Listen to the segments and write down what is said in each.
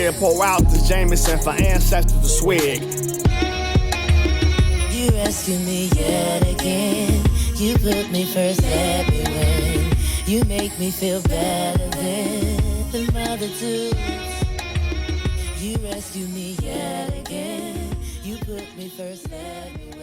here, pour out the Jameson for ancestors to swig. You rescue me yet again. You put me first everywhere. You make me feel better than the multitudes. You rescue me yet again. You put me first everywhere.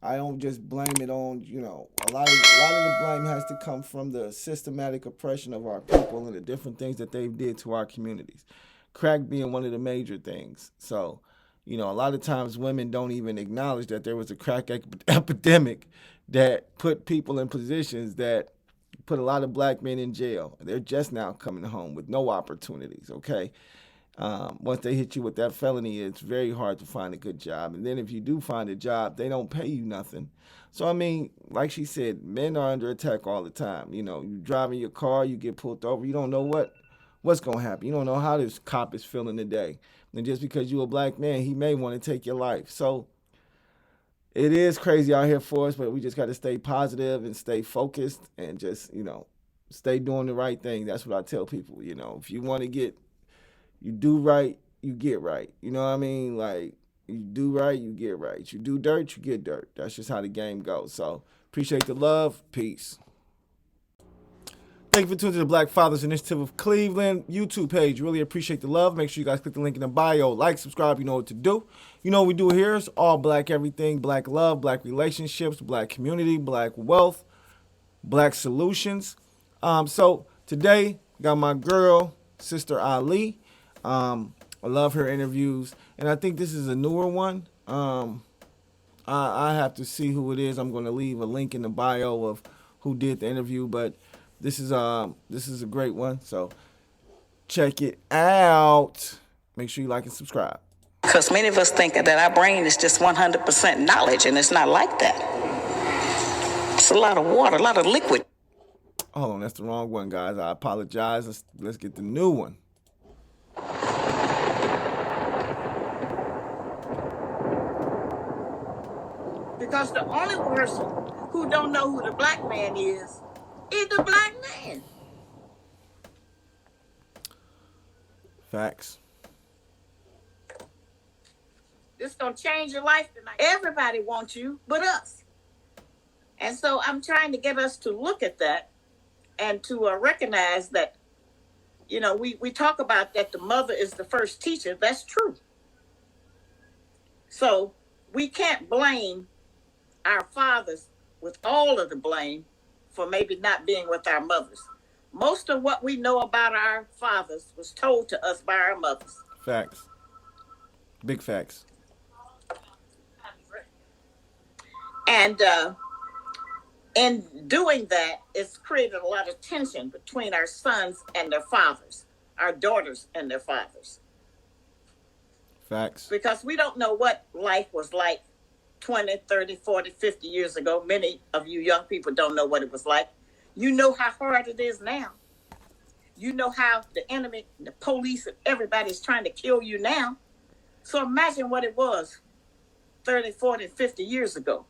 I don't just blame it on, a lot of the blame has to come from the systematic oppression of our people and the different things that they did to our communities. Crack being one of the major things. So, a lot of times women don't even acknowledge that there was a crack epidemic that put people in positions that put a lot of black men in jail. They're just now coming home with no opportunities, okay? Once they hit you with that felony, it's very hard to find a good job. And then if you do find a job, they don't pay you nothing. So, I mean, like she said, men are under attack all the time. You're driving your car, you get pulled over, you don't know what's going to happen. You don't know how this cop is feeling today. And just because you're a black man, he may want to take your life. So it is crazy out here for us, but we just got to stay positive and stay focused and just, stay doing the right thing. That's what I tell people. If you want to you do right, you get right. You know what I mean? Like, you do right, you get right. You do dirt, you get dirt. That's just how the game goes. So, appreciate the love. Peace. Thank you for tuning to the Black Fathers Initiative of Cleveland YouTube page. Really appreciate the love. Make sure you guys click the link in the bio. Like, subscribe, you know what to do. You know what we do here is all black everything. Black love, black relationships, black community, black wealth, black solutions. So, today, got my girl, Sister Ali. I love her interviews, and I think this is a newer one. I have to see who it is. I'm going to leave a link in the bio of who did the interview, but this is a great one. So check it out. Make sure you like and subscribe. Because many of us think that our brain is just 100% knowledge, and it's not like that. It's a lot of water, a lot of liquid. Hold on, that's the wrong one, guys. I apologize. Let's get the new one. Because the only person who don't know who the black man is the black man. Facts. This is going to change your life tonight. Everybody wants you but us. And so I'm trying to get us to look at that and to recognize that, we talk about that the mother is the first teacher. That's true. So we can't blame our fathers with all of the blame for maybe not being with our mothers. Most of what we know about our fathers was told to us by our mothers. Facts. Big facts. And in doing that, it's created a lot of tension between our sons and their fathers, our daughters and their fathers. Facts. Because we don't know what life was like 20, 30, 40, 50 years ago. Many of you young people don't know what it was like. You know how hard it is now. You know how the enemy, the police, and everybody's trying to kill you now. So imagine what it was 30, 40, 50 years ago.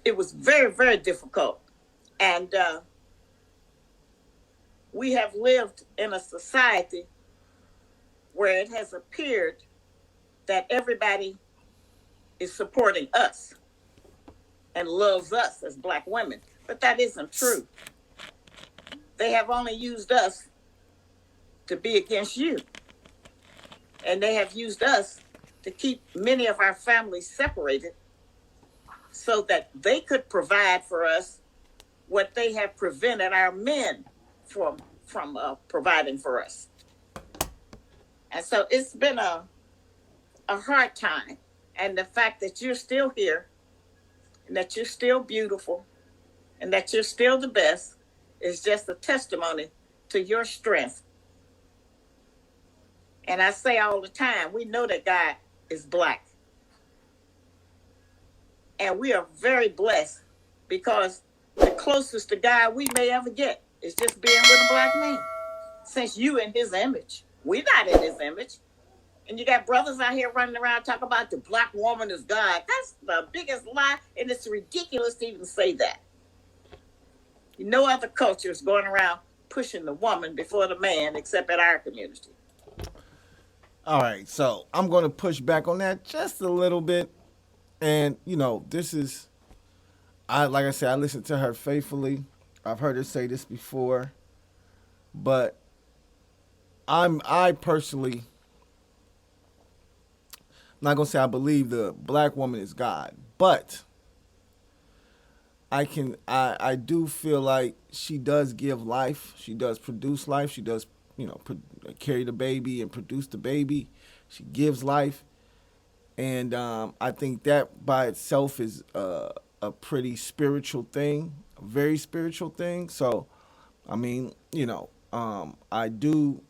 It was very, very difficult. And we have lived in a society where it has appeared that everybody is supporting us and loves us as black women. But that isn't true. They have only used us to be against you. And they have used us to keep many of our families separated so that they could provide for us what they have prevented our men from providing for us. And so it's been a hard time. And the fact that you're still here and that you're still beautiful and that you're still the best is just a testimony to your strength. And I say all the time, we know that God is black. And we are very blessed because the closest to God we may ever get is just being with a black man. Since you in his image. We're not in his image. And you got brothers out here running around talking about the black woman is God. That's the biggest lie, and it's ridiculous to even say that. No other culture is going around pushing the woman before the man except in our community. All right, so I'm going to push back on that just a little bit. And, you know, this is, like I said, I listen to her faithfully. I've heard her say this before. But I personally, I'm not going to say I believe the black woman is God. But I do feel like she does give life. She does produce life. She does, you know, carry the baby and produce the baby. She gives life. And I think that by itself is a pretty spiritual thing, a very spiritual thing. So, I mean, you know, I do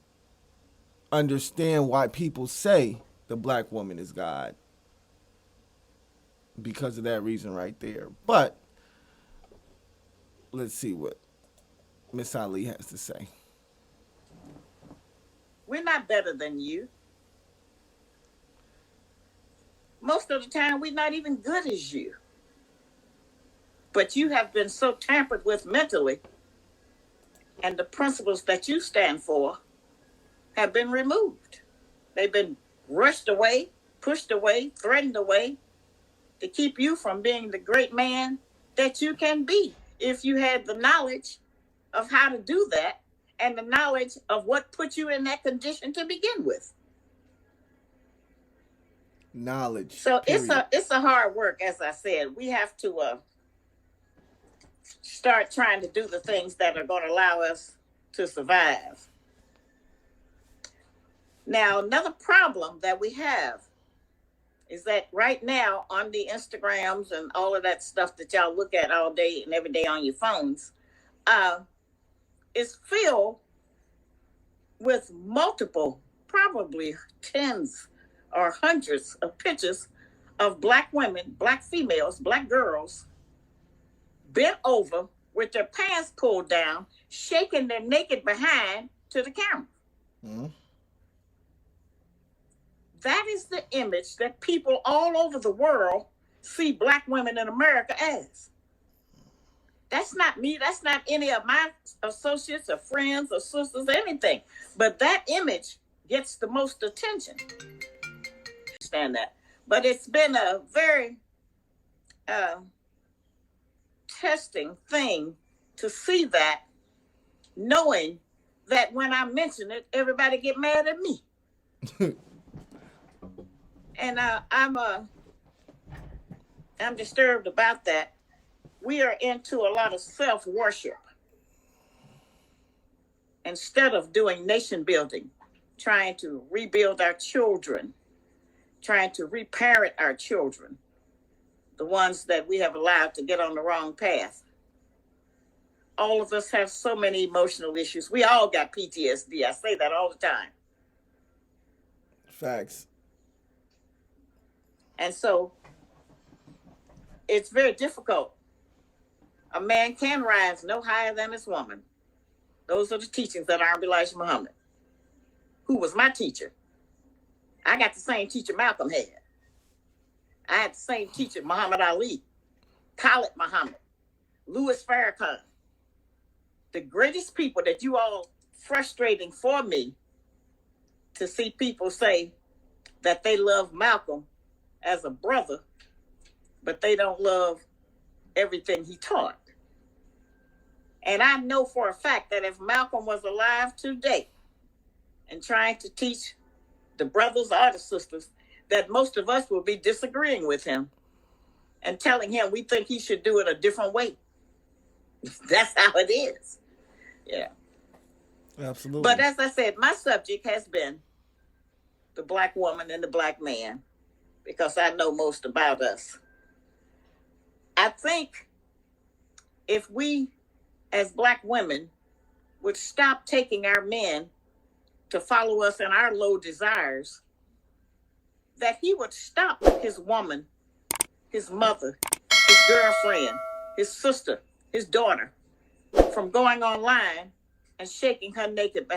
understand why people say the black woman is God because of that reason right there. But let's see what Miss Ali has to say. We're not better than you. Most of the time, we're not even good as you. But you have been so tampered with mentally, and the principles that you stand for have been removed. They've been rushed away, pushed away, threatened away to keep you from being the great man that you can be if you had the knowledge of how to do that and the knowledge of what put you in that condition to begin with. Knowledge. So period. it's a hard work, as I said. We have to start trying to do the things that are going to allow us to survive. Now, another problem that we have is that right now on the Instagrams and all of that stuff that y'all look at all day and every day on your phones, is filled with multiple, probably tens or hundreds of pictures of black women, black females, black girls, bent over with their pants pulled down, shaking their naked behind to the camera. Mm-hmm. That is the image that people all over the world see black women in America as. That's not me. That's not any of my associates or friends or sisters or anything. But that image gets the most attention. Understand that. But it's been a very testing thing to see that, knowing that when I mention it, everybody get mad at me. And I'm disturbed about that. We are into a lot of self-worship instead of doing nation building, trying to rebuild our children, trying to reparent our children, the ones that we have allowed to get on the wrong path. All of us have so many emotional issues. We all got PTSD. I say that all the time. Facts. And so it's very difficult. A man can rise no higher than his woman. Those are the teachings that Honorable Elijah Muhammad, who was my teacher. I got the same teacher Malcolm had. I had the same teacher Muhammad Ali, Khalid Muhammad, Louis Farrakhan. The greatest people that you all frustrating for me to see people say that they love Malcolm as a brother, but they don't love everything he taught. And I know for a fact that if Malcolm was alive today and trying to teach the brothers or the sisters, that most of us will be disagreeing with him and telling him we think he should do it a different way. That's how it is. Yeah. Absolutely. But as I said, my subject has been the black woman and the black man, because I know most about us. I think if we, as black women, would stop taking our men to follow us in our low desires, that he would stop his woman, his mother, his girlfriend, his sister, his daughter, from going online and shaking her naked behind.